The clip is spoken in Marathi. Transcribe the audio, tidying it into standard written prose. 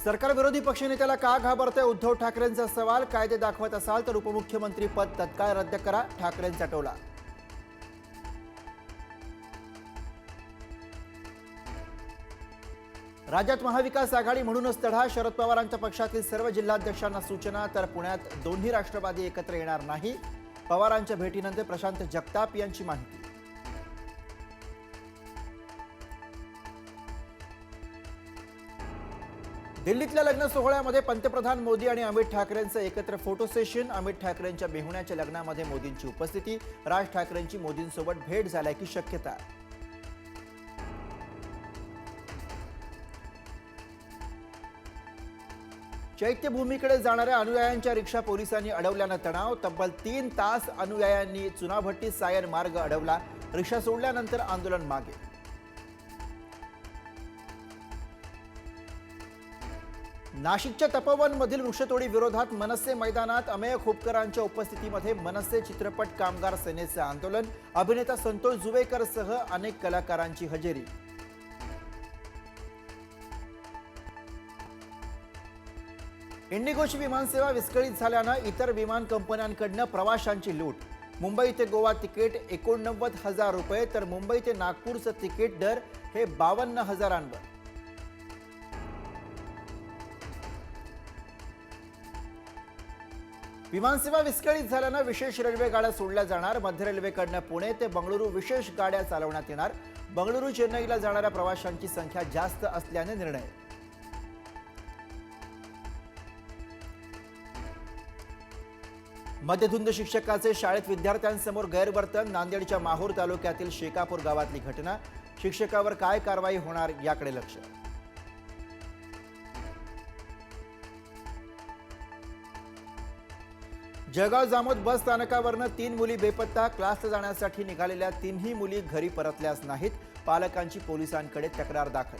सरकार विरोधी पक्षनेत्याला का घाबरतंय उद्धव ठाकरेंचा सवाल। कायदे दाखवत असाल तर उपमुख्यमंत्री पद तत्काळ रद्द करा, ठाकरेंचा टोला। राज्यात महाविकास आघाडी म्हणूनच तढा, शरद पवारांच्या पक्षातील सर्व जिल्हाध्यक्षांना सूचना। तर पुण्यात दोन्ही राष्ट्रवादी एकत्र येणार नाही, पवारांच्या भेटीनंतर प्रशांत जगताप यांची माहिती। दिल्लीतल्या लग्न सोहळ्यामध्ये पंतप्रधान मोदी आणि अमित ठाकरेंचं एकत्र फोटो सेशन। अमित ठाकरेंच्या मेहुण्याच्या लग्नामध्ये मोदींची उपस्थिती, राज ठाकरेंची मोदींसोबत भेट झाल्याची शक्यता। चैत्यभूमीकडे जाणाऱ्या अनुयायांच्या रिक्षा पोलिसांनी अडवल्यानं तणाव। तब्बल 3 तास अनुयायांनी चुनाभट्टी सायन मार्ग अडवला, रिक्षा सोडल्यानंतर आंदोलन मागे। नाशिकच्या तपोवनमधील वृक्षतोडी विरोधात मनसे मैदानात अमेय खोपकरांच्या उपस्थितीमध्ये मनसे चित्रपट कामगार सेनेचे आंदोलन। अभिनेता संतोष जुवेकर सह अनेक कलाकारांची हजेरी। इंडिगोची विमानसेवा विस्कळीत झाल्यानं इतर विमान कंपन्यांकडून प्रवाशांची लूट। मुंबई ते गोवा तिकीट 89,000 रुपये, तर मुंबई ते नागपूरचं तिकीट दर हे 52,000वर। विमानसेवा विस्कळीत झाल्यानं विशेष रेल्वे गाड्या सोडल्या जाणार। मध्य रेल्वेकडून पुणे ते बंगळुरू विशेष गाड्या चालवण्यात येणार। बंगळुरू चेन्नईला जाणाऱ्या प्रवाशांची संख्या जास्त असल्याने निर्णय। मध्यधुंद शिक्षकाचे शाळेत विद्यार्थ्यांसमोर गैरवर्तन। नांदेडच्या माहूर तालुक्यातील शेकापूर गावातली घटना। शिक्षकावर काय कारवाई होणार याकडे लक्ष। जळगाव जामोद बस स्थानकावरनं 3 मुली बेपत्ता। क्लासला जाण्यासाठी निघालेल्या 3ही मुली घरी परतल्याच नाहीत, पालकांची पोलिसांकडे तक्रार दाखल।